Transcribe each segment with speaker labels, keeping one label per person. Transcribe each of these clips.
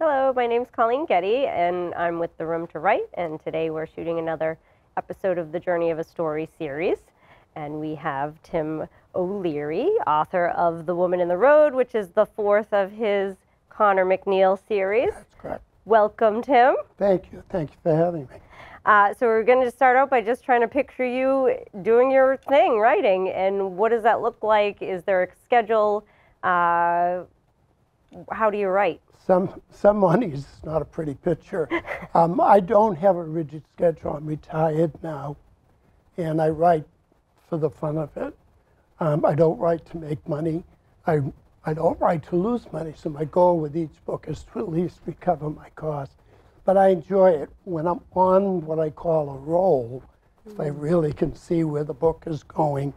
Speaker 1: Hello, my name's Colleen Getty, and I'm with The Room to Write, and today we're shooting another episode of the Journey of a Story series. And we have Tim O'Leary, author of The Woman in the Road, which is the fourth of his Connor McNeill series.
Speaker 2: That's correct.
Speaker 1: Welcome, Tim.
Speaker 2: Thank you. Thank you for having me.
Speaker 1: So we're going to start out by just trying to picture you doing your thing, writing, and what does that look like? Is there a schedule? How do you write?
Speaker 2: Some mornings it's not a pretty picture. I don't have a rigid schedule. I'm retired now, and I write for the fun of it. I don't write to make money. I don't write to lose money, so my goal with each book is to at least recover my costs. But I enjoy it when I'm on what I call a roll. If I really can see where the book is going,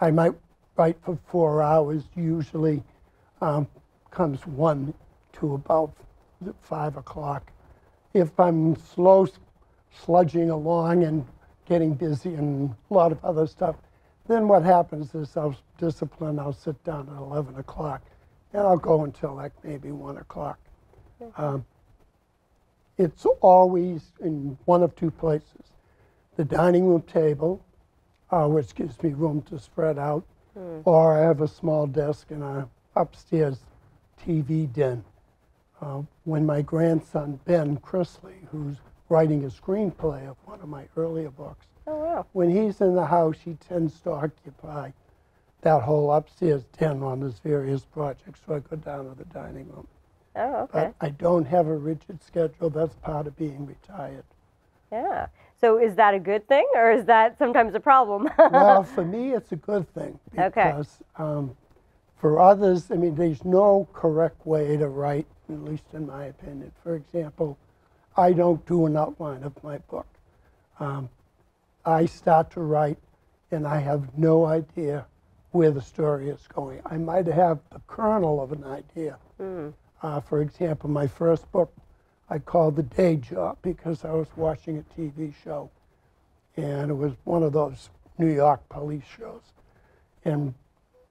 Speaker 2: I might write for 4 hours. Usually comes 1 to about 5 o'clock. If I'm sludging along and getting busy and a lot of other stuff, then what happens is I'll sit down at 11 o'clock, and I'll go until like maybe 1 o'clock. It's always in one of two places. The dining room table, which gives me room to spread out, or I have a small desk in a upstairs TV den. When my grandson, Ben Chrisley, who's writing a screenplay of one of my earlier books, when he's in the house, he tends to occupy that whole upstairs den on his various projects, so I go down to the dining room.
Speaker 1: Oh, okay.
Speaker 2: But I don't have a rigid schedule. That's part of being retired.
Speaker 1: Yeah. So is that a good thing, or is that sometimes a problem?
Speaker 2: Well, for me, it's a good thing because for others, I mean, there's no correct way to write, at least in my opinion. For example, I don't do an outline of my book. I start to write, and I have no idea where the story is going. I might have the kernel of an idea. For example, my first book I called The Day Job because I was watching a TV show, and it was one of those New York police shows. And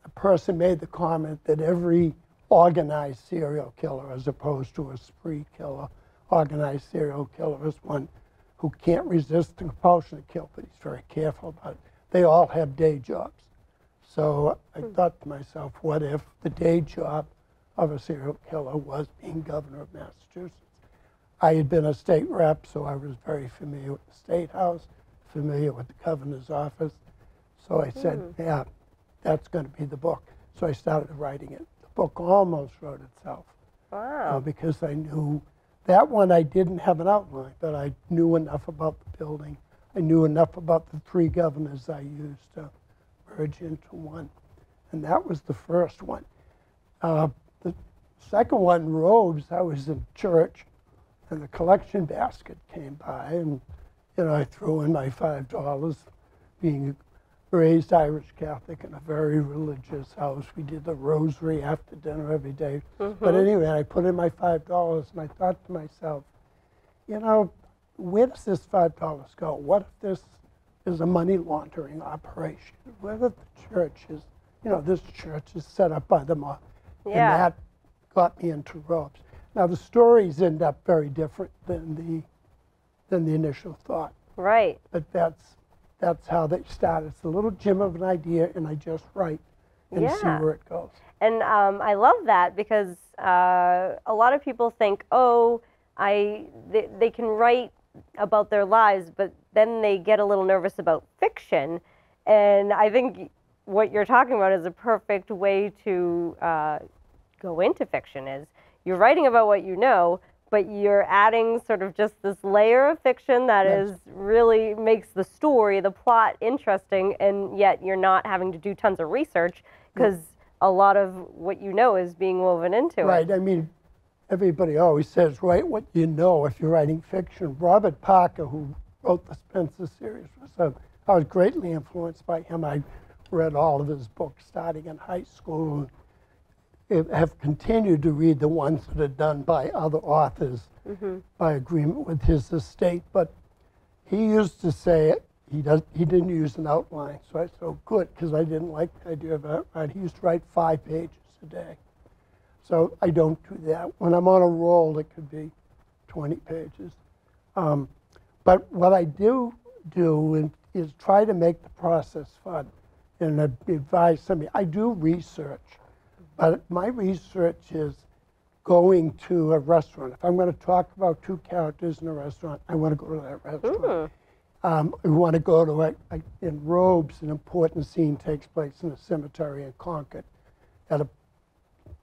Speaker 2: a person made the comment that every organized serial killer, as opposed to a spree killer, organized serial killer is one who can't resist the compulsion to kill, but he's very careful about it. They all have day jobs. So I thought to myself, what if the day job of a serial killer was being governor of Massachusetts? I had been a state rep, so I was very familiar with the State House, familiar with the governor's office. So I said, yeah, that's going to be the book. So I started writing it. The book almost wrote itself.
Speaker 1: Wow.
Speaker 2: Because I knew that one I didn't have an outline, but I knew enough about the building. I knew enough about the 3 governors I used to merge into one. And that was the first one. The second one, Robes, I was in church, and the collection basket came by, and I threw in my $5. Being raised Irish Catholic in a very religious house, we did the rosary after dinner every day. But anyway, I put in my $5, and I thought to myself, where does this $5 go? What if this is a money laundering operation? Whether the church is, this church is set up by the mob, and that got me into Robes. Now the stories end up very different than the initial thought.
Speaker 1: Right.
Speaker 2: But that's how they start. It's a little gem of an idea, and I just write and see where it goes.
Speaker 1: And I love that because a lot of people think, they can write about their lives, but then they get a little nervous about fiction. And I think what you're talking about is a perfect way to go into fiction. Is you're writing about what you know, but you're adding sort of just this layer of fiction that really makes the story, the plot interesting, and yet you're not having to do tons of research because a lot of what you know is being woven into it.
Speaker 2: Right. I mean, everybody always says, write what you know if you're writing fiction. Robert Parker, who wrote the Spencer series, I was greatly influenced by him. I read all of his books starting in high school. Have continued to read the ones that are done by other authors by agreement with his estate. But he used to say he didn't use an outline. So I said, oh, good, because I didn't like the idea of outline. He used to write 5 pages a day. So I don't do that. When I'm on a roll, it could be 20 pages. But what I do is try to make the process fun and advise somebody. I do research, but my research is going to a restaurant. If I'm going to talk about two characters in a restaurant, I want to go to that restaurant. I want to go to in Robes, an important scene takes place in a cemetery in Concord at a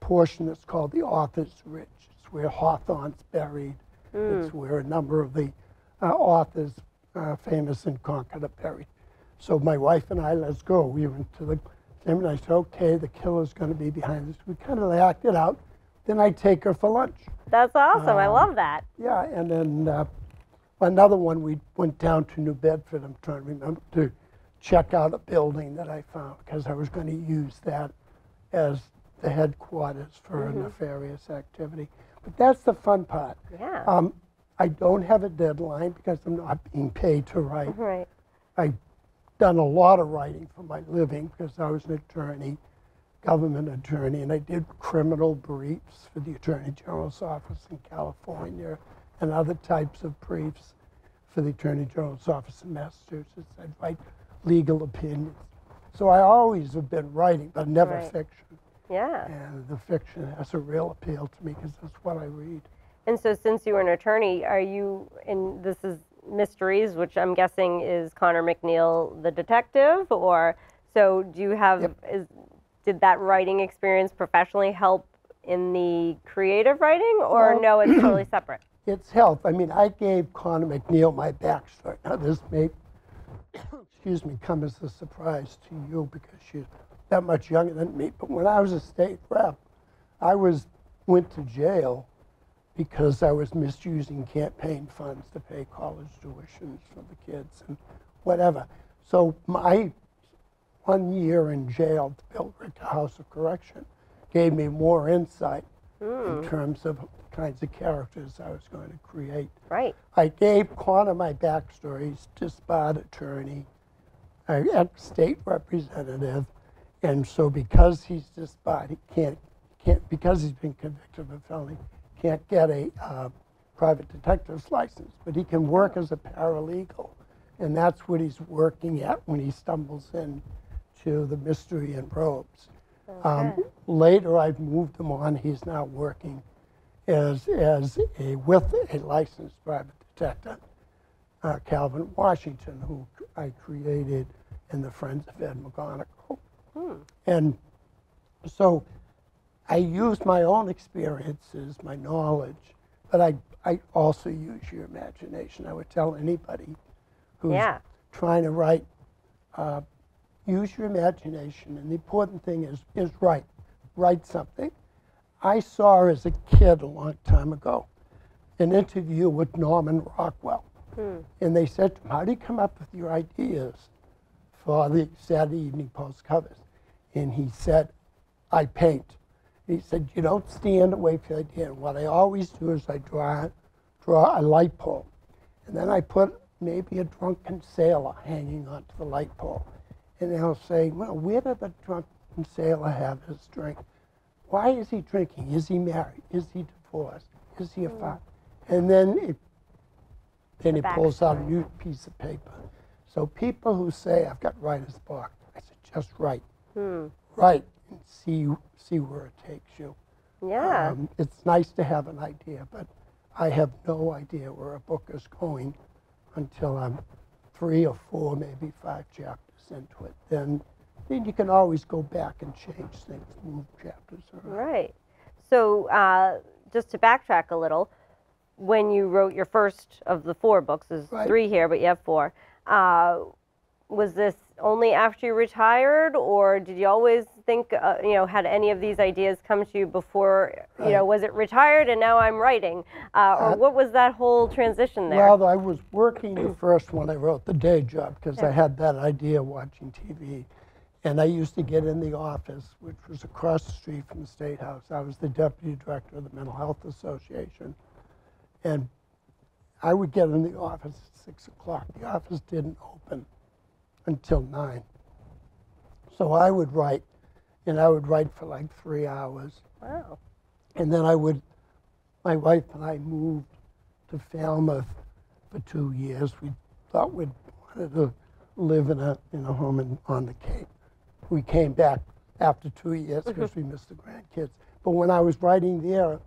Speaker 2: portion that's called the Author's Ridge. It's where Hawthorne's buried. It's where a number of the authors famous in Concord are buried. So my wife and I, let's go. We went to the cemetery, and I said, okay, the killer's going to be behind us. We kind of act it out. Then I take her for lunch.
Speaker 1: That's awesome. I love that.
Speaker 2: Yeah, and then another one, we went down to New Bedford, I'm trying to remember, to check out a building that I found because I was going to use that as the headquarters for a nefarious activity. But that's the fun part.
Speaker 1: Yeah.
Speaker 2: I don't have a deadline because I'm not being paid to write.
Speaker 1: Right.
Speaker 2: I've done a lot of writing for my living because I was an attorney, government attorney, and I did criminal briefs for the Attorney General's office in California and other types of briefs for the Attorney General's office in Massachusetts. I'd write legal opinions. So I always have been writing, but never fiction.
Speaker 1: Yeah.
Speaker 2: And the fiction has a real appeal to me because that's what I read.
Speaker 1: And so since you were an attorney, are you, and this is mysteries, which I'm guessing is Connor McNeill, the detective, or so do you have, did that writing experience professionally help in the creative writing, or no, it's totally separate?
Speaker 2: It's helped. I mean, I gave Connor McNeill my backstory. Now, this may, excuse me, come as a surprise to you because she's that much younger than me. But when I was a state rep, I went to jail because I was misusing campaign funds to pay college tuitions for the kids and whatever. So my 1 year in jail to build a house of correction gave me more insight in terms of the kinds of characters I was going to create.
Speaker 1: Right.
Speaker 2: I gave Connor my backstory. He's disbarred attorney, ex-state representative, and so because he's disbarred, he can't because he's been convicted of a felony, can't get a private detective's license, but he can work as a paralegal, and that's what he's working at when he stumbles into the mystery in Robes. Later, I've moved him on. He's now working with a licensed private detective, Calvin Washington, who I created in the Friends of Ed McGonigal. And so I use my own experiences, my knowledge, but I also use your imagination. I would tell anybody who's trying to write, use your imagination, and the important thing is write something. I saw as a kid a long time ago an interview with Norman Rockwell, and they said to him, how do you come up with your ideas for the Saturday Evening Post covers? And he said, I paint. He said, you don't stand at Wakefield again. What I always do is I draw a light pole, and then I put maybe a drunken sailor hanging onto the light pole. And they'll say, well, where did the drunken sailor have his drink? Why is he drinking? Is he married? Is he divorced? Is he a father? And then he pulls out a new piece of paper. So people who say, I've got writer's block, I said, just write. Write and see where it takes you.
Speaker 1: Yeah.
Speaker 2: It's nice to have an idea, but I have no idea where a book is going until I'm 3 or 4, maybe 5 chapters into it. Then you can always go back and change things, move chapters around.
Speaker 1: Right. So just to backtrack a little, when you wrote your first of the 4 books, there's 3 here, but you have 4, was this only after you retired, or did you always think, had any of these ideas come to you before, was it retired and now I'm writing? Or what was that whole transition there?
Speaker 2: Well, I was working the first one I wrote, the day job, because I had that idea watching TV. And I used to get in the office, which was across the street from the State House. I was the deputy director of the Mental Health Association. And I would get in the office at 6 o'clock. The office didn't open until 9. So I would write, and I would write for like 3 hours.
Speaker 1: Wow.
Speaker 2: And then my wife and I moved to Falmouth for 2 years. We thought we'd wanted to live in a home on the Cape. We came back after 2 years because we missed the grandkids. But when I was writing there,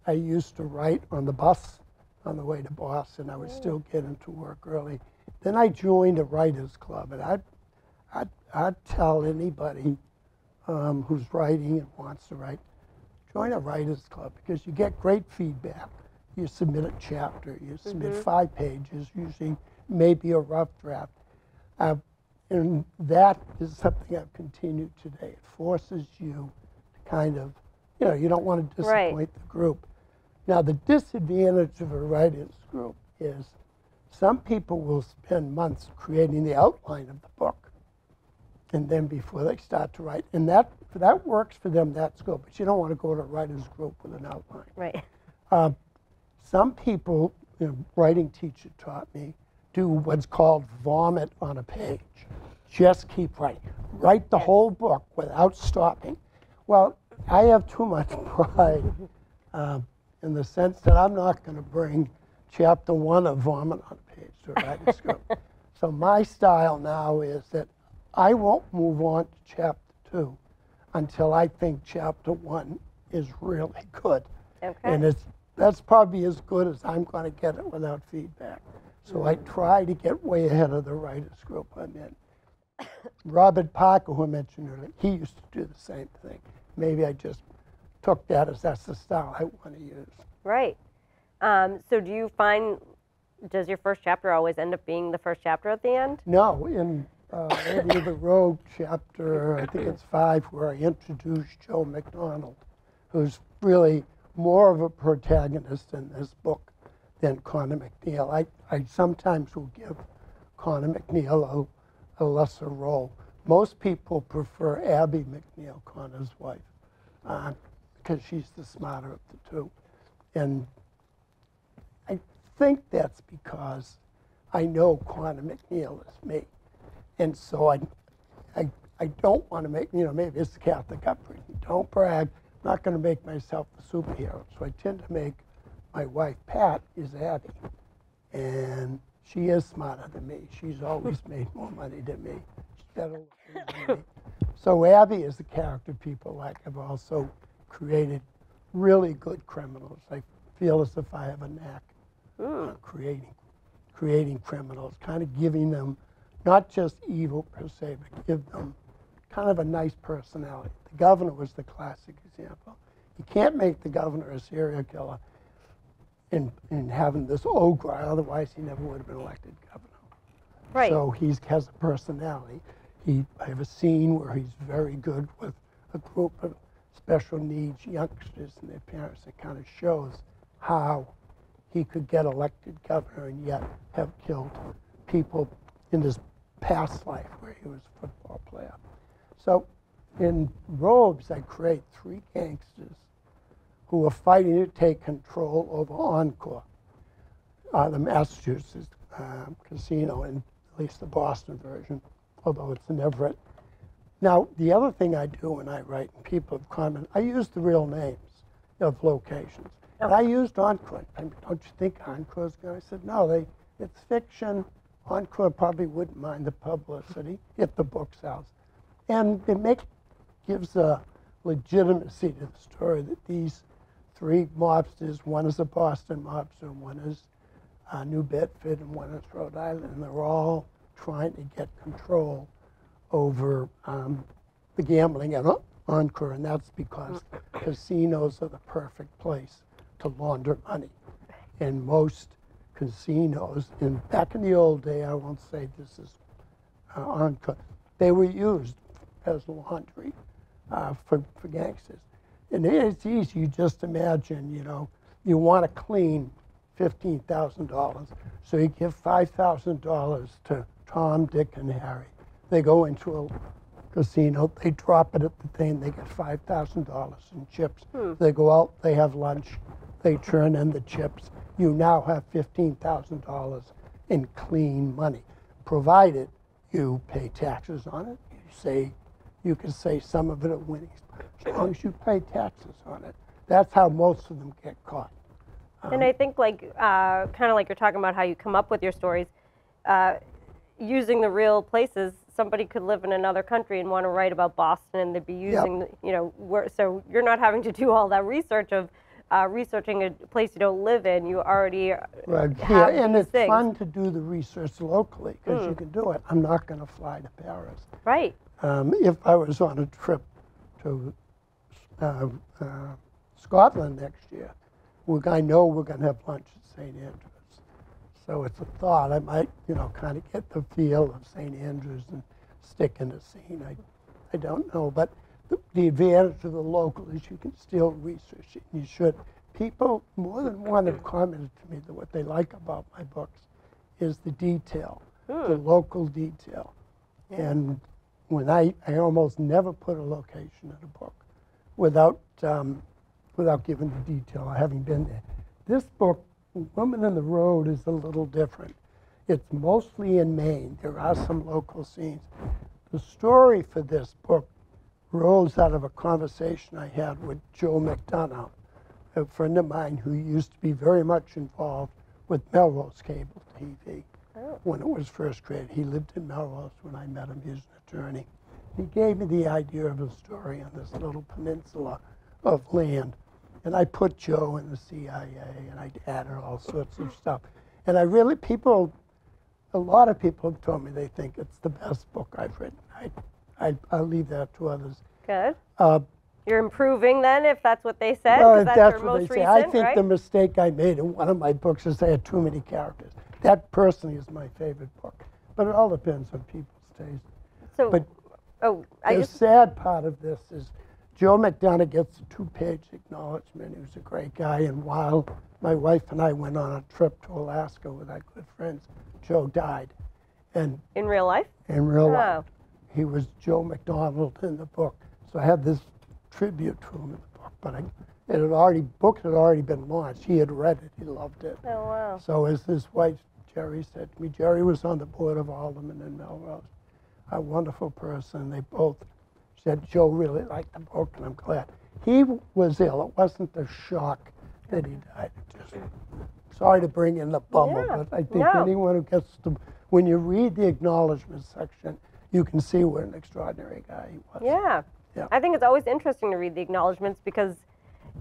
Speaker 2: I used to write on the bus on the way to Boston. I would still get into work early. Then I joined a writers club, and I'd tell anybody who's writing and wants to write, join a writers club because you get great feedback. You submit a chapter, you submit 5 pages, usually maybe a rough draft. And that is something I've continued today. It forces you to kind of, you don't want to disappoint the group. Now, the disadvantage of a writers group is some people will spend months creating the outline of the book, and then before they start to write, and that works for them, that's good, but you don't want to go to a writers group with an outline.
Speaker 1: Right.
Speaker 2: Some people, writing teacher taught me, do what's called vomit on a page. Just keep writing. Write the whole book without stopping. Well, I have too much pride in the sense that I'm not going to bring chapter 1 of vomit on a page to a writer's group. So my style now is that I won't move on to chapter 2 until I think chapter 1 is really good.
Speaker 1: Okay.
Speaker 2: And that's probably as good as I'm going to get it without feedback. So I try to get way ahead of the writers group I'm in. Robert Parker, who I mentioned earlier, he used to do the same thing. Maybe I just took that as that's the style I want to use.
Speaker 1: Right. So do you find, does your first chapter always end up being the first chapter at the end?
Speaker 2: No, in Lady of the Road chapter, I think it's 5, where I introduce Joe McDonald, who's really more of a protagonist in this book than Connor McNeill. I sometimes will give Connor McNeill a lesser role. Most people prefer Abby McNeill, Connor's wife, because she's the smarter of the two. And I think that's because I know Connor McNeill is me. And so I don't want to make, maybe it's the Catholic upbringing. Don't brag. I'm not going to make myself the superhero. So I tend to make my wife, Pat, is Abby. And she is smarter than me. She's always made more money than me. She's better looking than me. So Abby is the character people like. I've also created really good criminals. I feel as if I have a knack creating criminals, kind of giving them not just evil per se, but give them kind of a nice personality. The governor was the classic example. You can't make the governor a serial killer in having this ogre, otherwise he never would have been elected governor.
Speaker 1: Right.
Speaker 2: So he has a personality. I have a scene where he's very good with a group of special needs youngsters and their parents. It kind of shows how he could get elected governor and yet have killed people in his past life where he was a football player. So in Robes, I create 3 gangsters who are fighting to take control over Encore, the Massachusetts casino, and at least the Boston version, although it's in Everett. Now, the other thing I do when I write, and people have commented, I use the real names of locations. And I used Encore. I mean, don't you think Encore's going? I said, no, it's fiction. Encore probably wouldn't mind the publicity if the book sells. And it gives a legitimacy to the story that these 3 mobsters, one is a Boston mobster, one is New Bedford, and one is Rhode Island, and they're all trying to get control over the gambling at Encore, and that's because casinos are the perfect place to launder money. And most casinos, back in the old day, I won't say this is Encore, they were used as laundry for gangsters. And it's easy, you just imagine, you want to clean $15,000, so you give $5,000 to Tom, Dick, and Harry. They go into a casino, they drop it at the thing, they get $5,000 in chips. They go out, they have lunch, they turn in the chips. You now have $15,000 in clean money, provided you pay taxes on it. You can say some of it at winnings, as long as you pay taxes on it. that's how most of them get caught.
Speaker 1: And I think kind of like you're talking about how you come up with your stories, using the real places. Somebody could live in another country and want to write about Boston, and they'd be using, so you're not having to do all that research of researching a place you don't live in. You already
Speaker 2: Right.
Speaker 1: have
Speaker 2: And
Speaker 1: these
Speaker 2: it's
Speaker 1: things.
Speaker 2: fun to do the research locally because you can do it. I'm not going to fly to Paris.
Speaker 1: Right.
Speaker 2: If I was on a trip to Scotland next year, I know we're going to have lunch at St. Andrews. So it's a thought. I might, kind of get the feel of St. Andrews and stick in a scene. I don't know. But the advantage of the local is you can still research it. You should. People, more than one, have commented to me that what they like about my books is the detail, the local detail. And when I almost never put a location in a book without giving the detail, having been there. This book, Woman in the Road, is a little different. It's mostly in Maine. There are some local scenes. The story for this book rose out of a conversation I had with Joe McDonough, a friend of mine who used to be very much involved with Melrose Cable TV when it was first created. He lived in Melrose when I met him. He was an attorney. He gave me the idea of a story on this little peninsula of land. And I put Joe in the CIA, and I added all sorts of stuff. And a lot of people have told me they think it's the best book I've written. I'll leave that to others.
Speaker 1: Good. You're improving then, if that's what they said?
Speaker 2: Well, if
Speaker 1: that's
Speaker 2: that's
Speaker 1: your
Speaker 2: what
Speaker 1: most
Speaker 2: they say.
Speaker 1: recent,
Speaker 2: I think
Speaker 1: right?
Speaker 2: the mistake I made in one of my books is they had too many characters. That personally is my favorite book. But it all depends on people's taste.
Speaker 1: So,
Speaker 2: But
Speaker 1: I
Speaker 2: sad part of this is Joe McDonough gets a 2-page acknowledgement. He was a great guy. And while my wife and I went on a trip to Alaska with our good friends, Joe died. And
Speaker 1: in real life?
Speaker 2: in real life, he was Joe McDonald in the book. So I had this tribute to him in the book. But book had already been launched. He had read it. He loved it.
Speaker 1: Oh, wow.
Speaker 2: So as his wife, Jerry, said to me, Jerry was on the board of Alderman in Melrose, a wonderful person. They both said Joe really liked the book, and I'm glad. He was ill. It wasn't the shock that he died. Sorry to bring in the bummer, but I think anyone who gets to, when you read the acknowledgement section, you can see what an extraordinary guy he was.
Speaker 1: Yeah. I think it's always interesting to read the acknowledgements because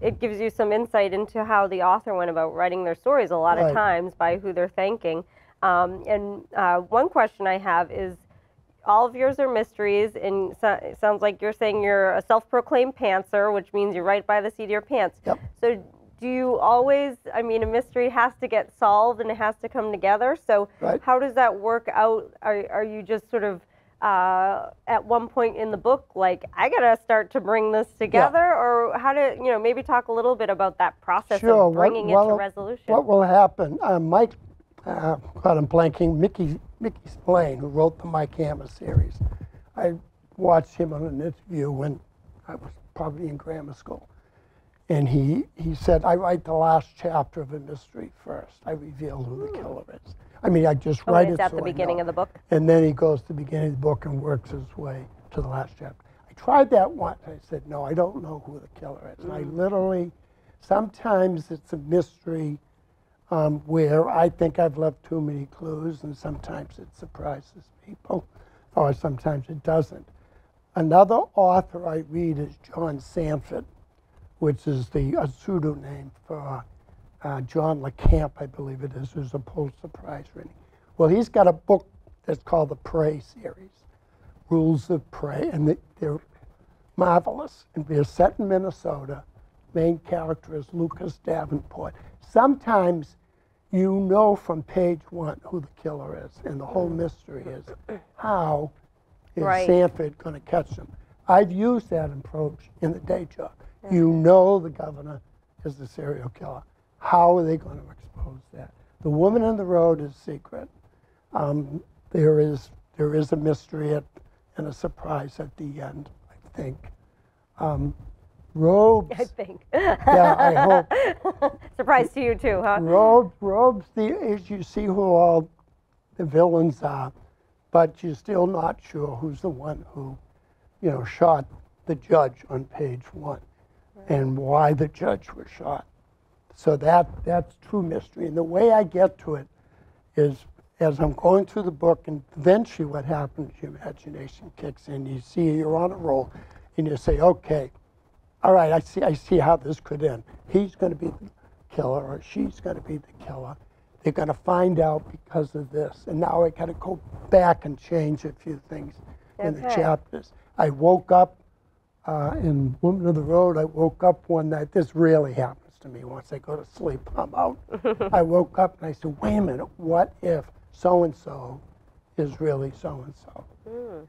Speaker 1: it gives you some insight into how the author went about writing their stories a lot of times by who they're thanking. One question I have is, all of yours are mysteries, and it sounds like you're saying you're a self-proclaimed pantser, which means you write by the seat of your pants.
Speaker 2: Yep.
Speaker 1: So do you always, a mystery has to get solved and it has to come together. So how does that work out? Are you just sort of at one point in the book, like, I gotta start to bring this together, or how to, maybe talk a little bit about that process of bringing it to resolution?
Speaker 2: What will happen? Mike, God, I'm blanking. Mickey Spillane, who wrote the Mike Hammer series. I watched him on an interview when I was probably in grammar school, and he said, "I write the last chapter of a mystery first. I reveal who the killer is." I just write it.
Speaker 1: It's at the beginning of the book?
Speaker 2: And then he goes to the beginning of the book and works his way to the last chapter. I tried that once. I said, no, I don't know who the killer is. And I literally, sometimes it's a mystery where I think I've left too many clues, and sometimes it surprises people, or sometimes it doesn't. Another author I read is John Sanford, which is a pseudonym for John LeCamp, I believe it is, who's a Pulitzer Prize winner. Well, he's got a book that's called the Prey series, Rules of Prey, and they're marvelous. And they're set in Minnesota. Main character is Lucas Davenport. Sometimes you know from page 1 who the killer is, and the whole mystery is how is Sanford going to catch them. I've used that approach in the day job. You know the governor is the serial killer. How are they going to expose that? The Woman in the Road is secret. There is a mystery and a surprise at the end, I think. Robes.
Speaker 1: I think.
Speaker 2: Yeah, I hope.
Speaker 1: Surprise to you too, huh?
Speaker 2: Robes, as you see who all the villains are, but you're still not sure who's the one who, shot the judge on page 1. and why the judge was shot. So that's true mystery. And the way I get to it is as I'm going through the book, and eventually what happens, your imagination kicks in. You see you're on a roll, and you say, okay, all right, I see how this could end. He's going to be the killer, or she's going to be the killer. They're going to find out because of this. And now I got to go back and change a few things in the chapters. I woke up in Woman of the Road. I woke up one night. This rarely happens to me. Once I go to sleep, I'm out. I woke up and I said, wait a minute, what if so-and-so is really so-and-so?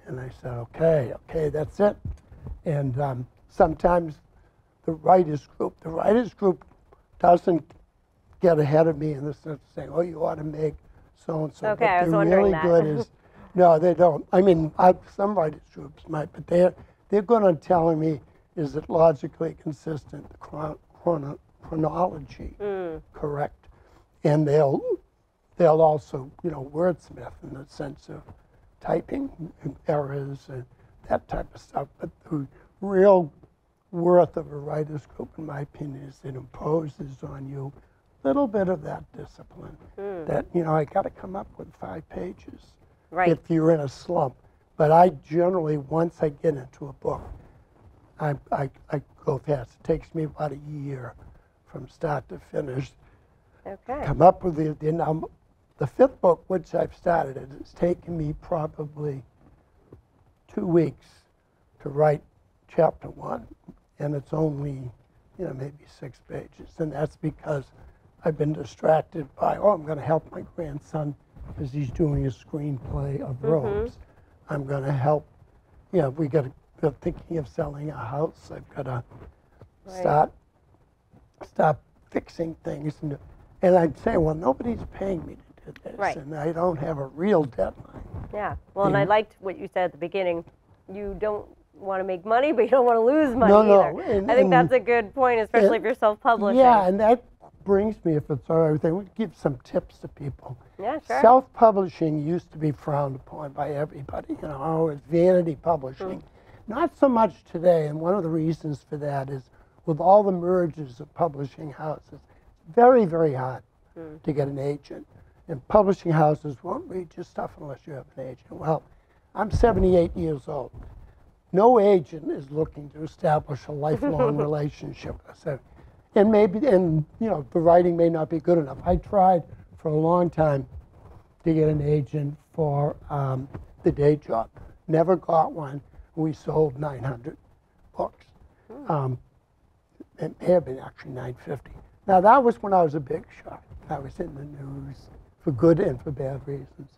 Speaker 2: And I said, okay, that's it. And sometimes the writers group doesn't get ahead of me in the sense of saying, oh, you ought to make so-and-so.
Speaker 1: Okay, I was
Speaker 2: they're
Speaker 1: wondering
Speaker 2: really
Speaker 1: that.
Speaker 2: good is, no, they don't. I mean, some writers groups might, but they're good on telling me, is it logically consistent, the chronology correct? And they'll also, wordsmith in the sense of typing errors and that type of stuff. But the real worth of a writer's group, in my opinion, is it imposes on you a little bit of that discipline. That, I got to come up with 5 pages if you're in a slump. But I generally, once I get into a book, I go fast. It takes me about a year from start to finish. Come up with the 5th book, which I've started, it's taken me probably 2 weeks to write chapter 1, and it's only, maybe 6 pages, and that's because I've been distracted by, I'm going to help my grandson because he's doing a screenplay of Robes. I'm going to help, we're thinking of selling a house. I've got to start fixing things, and I'd say, well, nobody's paying me to do this, and I don't have a real deadline.
Speaker 1: Yeah, well, and I liked what you said at the beginning. You don't want to make money, but you don't want to lose money either. I think that's a good point, especially if you're self-publishing.
Speaker 2: Yeah, and that brings me, if it's all right with you, we give some tips to people.
Speaker 1: Yeah, sure.
Speaker 2: Self-publishing used to be frowned upon by everybody. It's vanity publishing. Not so much today, and one of the reasons for that is with all the mergers of publishing houses, it's very, very hard to get an agent. And publishing houses won't read your stuff unless you have an agent. Well, I'm 78 years old. No agent is looking to establish a lifelong relationship. And the writing may not be good enough. I tried for a long time to get an agent for the day job. Never got one. We sold 900 books. It may have been actually 950. Now that was when I was a big shot. I was in the news for good and for bad reasons.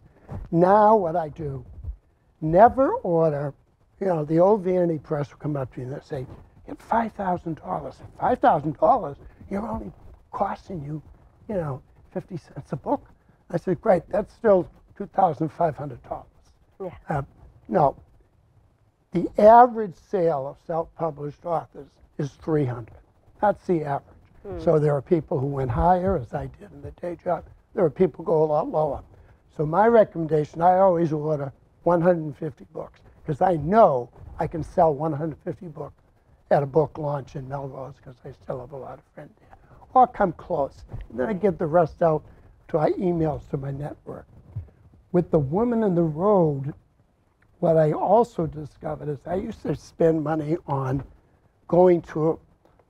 Speaker 2: Now what I do, never order, the old vanity press will come up to you and they'll say, get $5,000. $5,000? You're only costing you, 50 cents a book. I said, great, that's still $2,500.
Speaker 1: Yeah.
Speaker 2: No, the average sale of self-published authors is $300. That's the average. So there are people who went higher, as I did in the day job. There are people who go a lot lower. So my recommendation, I always order 150 books because I know I can sell 150 books at a book launch in Melrose because I still have a lot of friends there. Or come close. And then I get the rest out to emails to my network. With The Woman in the Road, what I also discovered is I used to spend money on going to a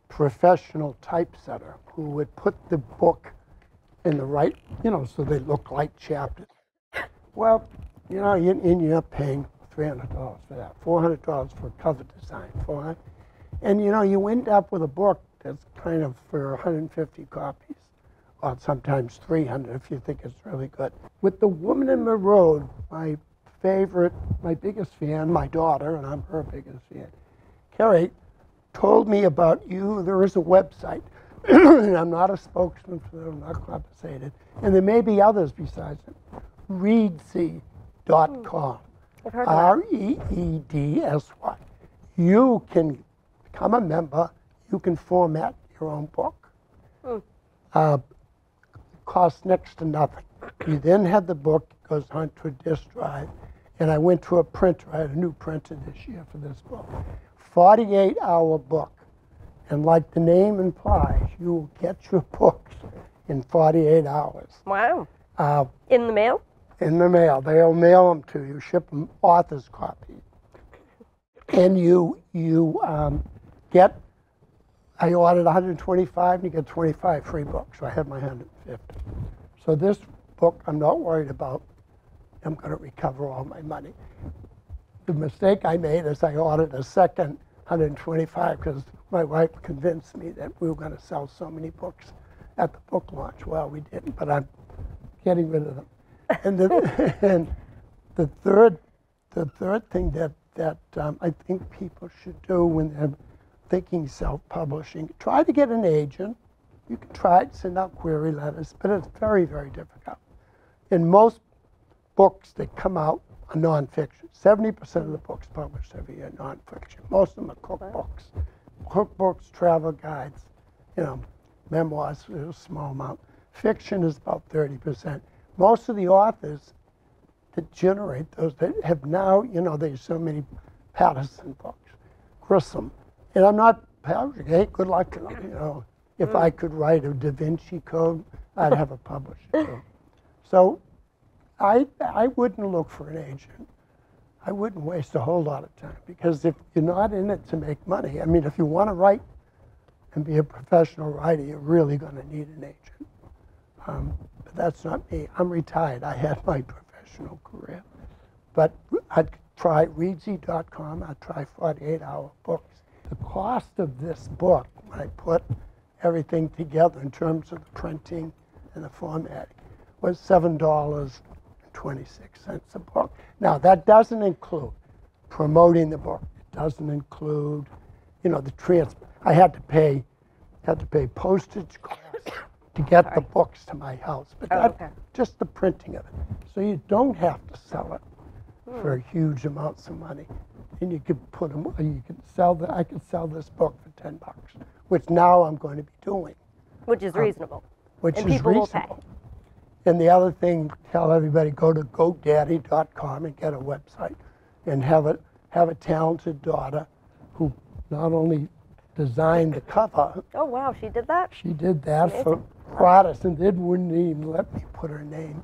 Speaker 2: professional typesetter who would put the book in the right, so they look like chapters. Well, you end up paying $300 for that, $400 for cover design, $400. And you end up with a book that's kind of for 150 copies, or sometimes 300 if you think it's really good. With The Woman in the Road, my biggest fan, my daughter, and I'm her biggest fan, Carrie, told me about you. There is a website, and I'm not a spokesman for them, I'm not compensated, and there may be others besides it, reedsy.com, REEDSY. You can become a member, you can format your own book. It costs next to nothing. You then have the book, it goes onto a disk drive, and I went to a printer. I had a new printer this year for this book. 48-hour book. And like the name implies, you will get your books in 48 hours.
Speaker 1: Wow. In the mail?
Speaker 2: In the mail. They'll mail them to you, ship them author's copies. And you get, I ordered 125 and you get 25 free books. So I had my 150. So this book I'm not worried about. I'm going to recover all my money. The mistake I made is I ordered a second 125 because my wife convinced me that we were going to sell so many books at the book launch. Well, we didn't, but I'm getting rid of them. And the third thing that I think people should do when they're thinking self-publishing, try to get an agent. You can try to send out query letters, but it's very, very difficult. And most books that come out are nonfiction. 70% of the books published every year are nonfiction. Most of them are cookbooks. Cookbooks, travel guides, memoirs, a small amount. Fiction is about 30%. Most of the authors that generate those that have now, there's so many Patterson books, Grissom. And I'm not, hey, good luck, if I could write a Da Vinci Code, I'd have a publisher too. So I wouldn't look for an agent. I wouldn't waste a whole lot of time because if you're not in it to make money, if you want to write and be a professional writer, you're really going to need an agent. But that's not me. I'm retired. I had my professional career. But I'd try Readsy.com. I'd try 48-hour books. The cost of this book, when I put everything together in terms of the printing and the formatting, was $7.26 a book. Now, that doesn't include promoting the book. It doesn't include, the transport. I had to pay postage costs to get the books to my house, but just the printing of it. So you don't have to sell it for huge amounts of money, and you could put them. I could sell this book for $10, which now I'm going to be doing. Which is
Speaker 1: reasonable.
Speaker 2: Which
Speaker 1: and
Speaker 2: is
Speaker 1: people
Speaker 2: reasonable.
Speaker 1: Will pay.
Speaker 2: And the other thing, tell everybody, go to GoDaddy.com and get a website, and have a talented daughter who not only designed the cover.
Speaker 1: Oh wow, she did that?
Speaker 2: She did that for Protestant. They wouldn't even let me put her name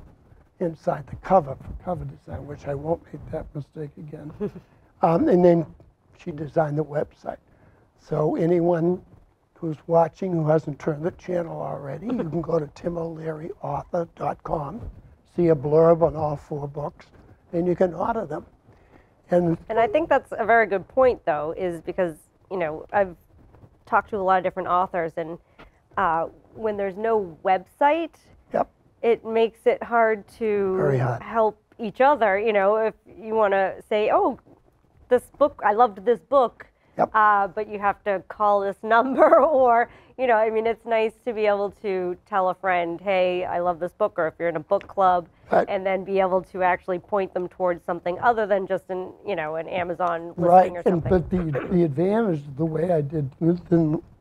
Speaker 2: inside the cover for cover design, which I won't make that mistake again. And then she designed the website. So anyone who's watching who hasn't turned the channel already, you can go to TimO'LearyAuthor.com, see a blurb on all 4 books, and you can order them. And
Speaker 1: I think that's a very good point, though, is because, I've talked to a lot of different authors, and when there's no website, it makes it hard to help each other. If you want to say, oh, this book, I loved this book, but you have to call this number, or, it's nice to be able to tell a friend, hey, I love this book, or if you're in a book club, and then be able to actually point them towards something other than just an Amazon listing or something.
Speaker 2: But the advantage of the way I did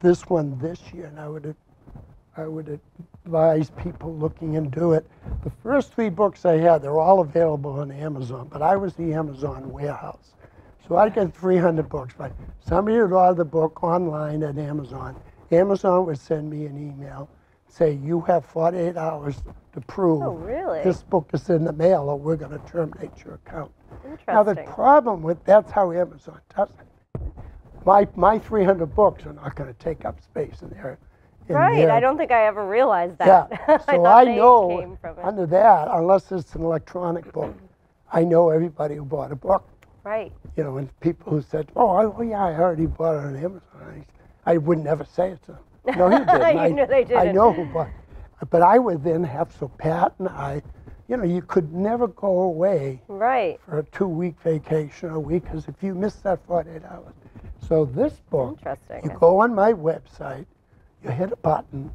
Speaker 2: this one this year, and I would advise people looking into it. The first 3 books I had, they're all available on Amazon, but I was the Amazon warehouse. So I'd get 300 books, but somebody would order the book online at Amazon. Amazon would send me an email, say, you have 48 hours to prove this book is in the mail or we're going to terminate your account. Now the problem with, that's how Amazon does it. My 300 books are not going to take up space in there.
Speaker 1: I don't think I ever realized that.
Speaker 2: Yeah, so I know under that, unless it's an electronic book, I know everybody who bought a book.
Speaker 1: Right.
Speaker 2: And people who said, oh yeah, I already bought it on Amazon. I would never say it to them. No, he didn't.
Speaker 1: They did.
Speaker 2: I know who bought it. But I would then have, so Pat and I, you could never go away for a 2-week vacation or a week, because if you miss that 48 hours. So this book, you go on my website, you hit a button,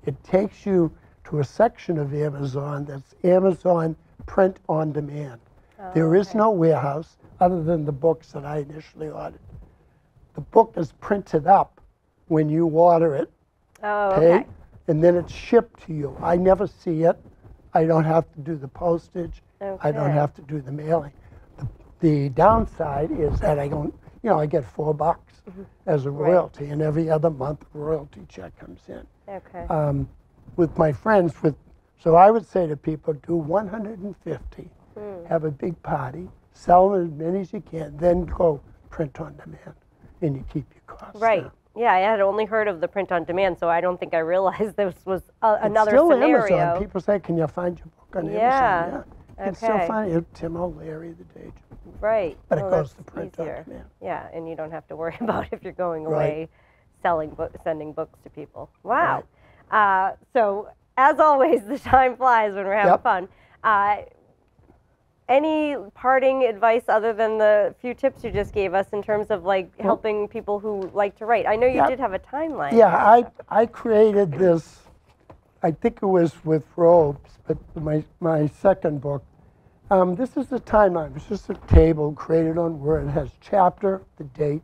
Speaker 2: it takes you to a section of Amazon that's Amazon Print on Demand. There is no warehouse other than the books that I initially ordered. The book is printed up when you order it, and then it's shipped to you. I never see it. I don't have to do the postage. I don't have to do the mailing. The downside is that I don't, you know, I get $4 as a royalty, and every other month a royalty check comes in.
Speaker 1: Okay.
Speaker 2: With my friends, so I would say to people, do 150, have a big party, sell as many as you can, then go print on demand, and you keep your costs down.
Speaker 1: Yeah, I had only heard of the print on demand, so I don't think I realized this was another
Speaker 2: It's still
Speaker 1: scenario.
Speaker 2: Amazon. People say, can you find your book on Amazon? Yeah. You can still find it. Tim O'Leary, the day.
Speaker 1: Right.
Speaker 2: But it goes to print on demand.
Speaker 1: Yeah, and you don't have to worry about if you're going away sending books to people. Wow. Right. So, as always, the time flies when we're having fun. Any parting advice other than the few tips you just gave us in terms of like helping people who like to write? I know you did have a timeline.
Speaker 2: Yeah, I created this, I think it was with Robes, but my second book. This is the timeline. It's just a table created on Word. It has chapter, the date,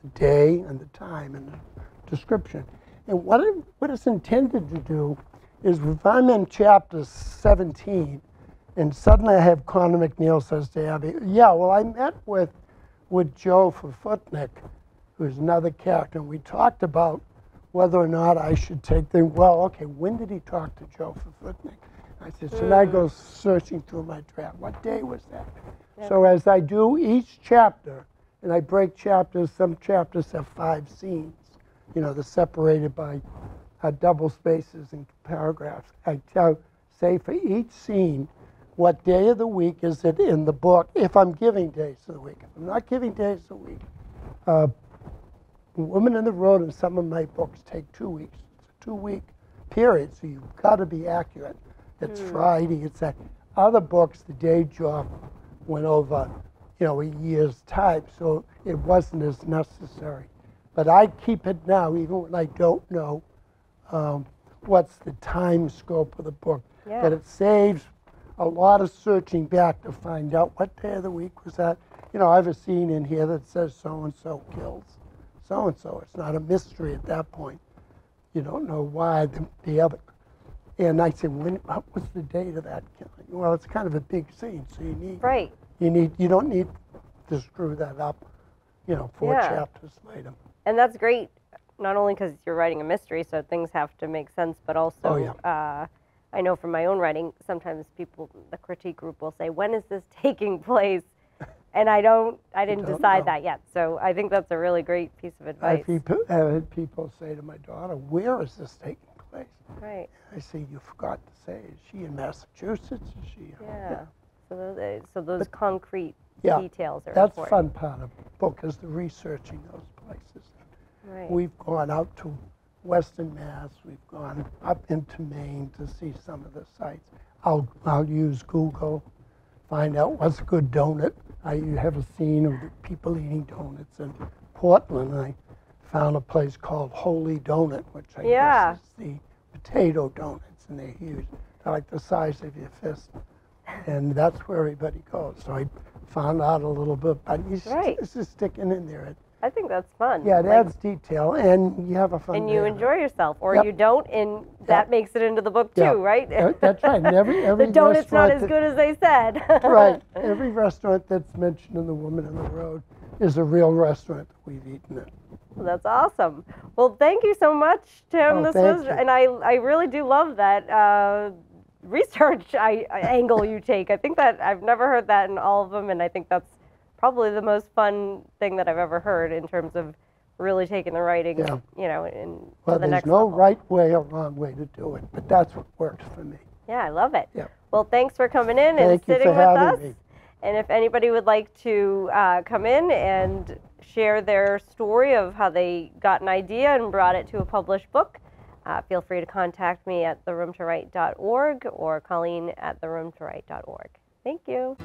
Speaker 2: the day, and the time, and the description. And what it's intended to do is if I'm in chapter 17, and suddenly I have Connor McNeill says to Abby, yeah, well, I met with Joe Footnick, who's another character, and we talked about whether or not I should take them. Well, okay, when did he talk to Joe Footnick? I said, so now I go searching through my draft. What day was that? Yeah. So as I do each chapter, and I break chapters, some chapters have 5 scenes, you know, they're separated by double spaces and paragraphs. I say for each scene, what day of the week is it in the book, if I'm giving days of the week. If I'm not giving days of the week, Woman in the Road and some of my books take 2 weeks. It's a 2-week period, so you've got to be accurate. It's Friday, it's that. Other books, the day job went over, you know, a year's time, so it wasn't as necessary. But I keep it now, even when I don't know what's the time scope of the book. Yeah. But it saves a lot of searching back to find out what day of the week was that. You know, I have a scene in here that says so-and-so kills so-and-so. It's not a mystery at that point. You don't know why the other. And I said, what was the date of that killing? Well, it's kind of a big scene, so you don't need to screw that up, you know, 4 chapters later.
Speaker 1: And that's great, not only because you're writing a mystery, so things have to make sense, but also, I know from my own writing, sometimes people, the critique group will say, when is this taking place? And I didn't decide that yet. So I think that's a really great piece of advice.
Speaker 2: I've had people say to my daughter, where is this taking place?
Speaker 1: Right.
Speaker 2: I say, you forgot to say, is she in Massachusetts? Is she?
Speaker 1: Yeah. So those concrete details are important.
Speaker 2: That's the fun part of the book, is the researching those places. Right. We've gone out to Western Mass. We've gone up into Maine to see some of the sites. I'll use Google, find out what's a good donut. I have a scene of people eating donuts in Portland. I found a place called Holy Donut, which I guess is the potato donuts, and they're huge. They're like the size of your fist. And that's where everybody goes. So I found out a little bit, but this is sticking in there.
Speaker 1: I think that's fun.
Speaker 2: Yeah, it adds detail, and you have a fun
Speaker 1: and you enjoy yourself, or you don't, and that makes it into the book too, right?
Speaker 2: That's right. And every
Speaker 1: the donut's not as good as they said.
Speaker 2: Right. Every restaurant that's mentioned in The Woman in the Road is a real restaurant that we've eaten at.
Speaker 1: Well, that's awesome. Well, thank you so much, Tim. And I really do love that research angle you take. I think that I've never heard that in all of them, and I think that's probably the most fun thing that I've ever heard in terms of really taking the writing, you know, to the next level.
Speaker 2: There's no right way or wrong way to do it, but that's what works for me.
Speaker 1: Yeah, I love it. Yeah. Well, thanks for coming in and sitting with us. Me. And if anybody would like to come in and share their story of how they got an idea and brought it to a published book, feel free to contact me at theroomtowrite.org or Colleen at theroomtowrite.org. Thank you.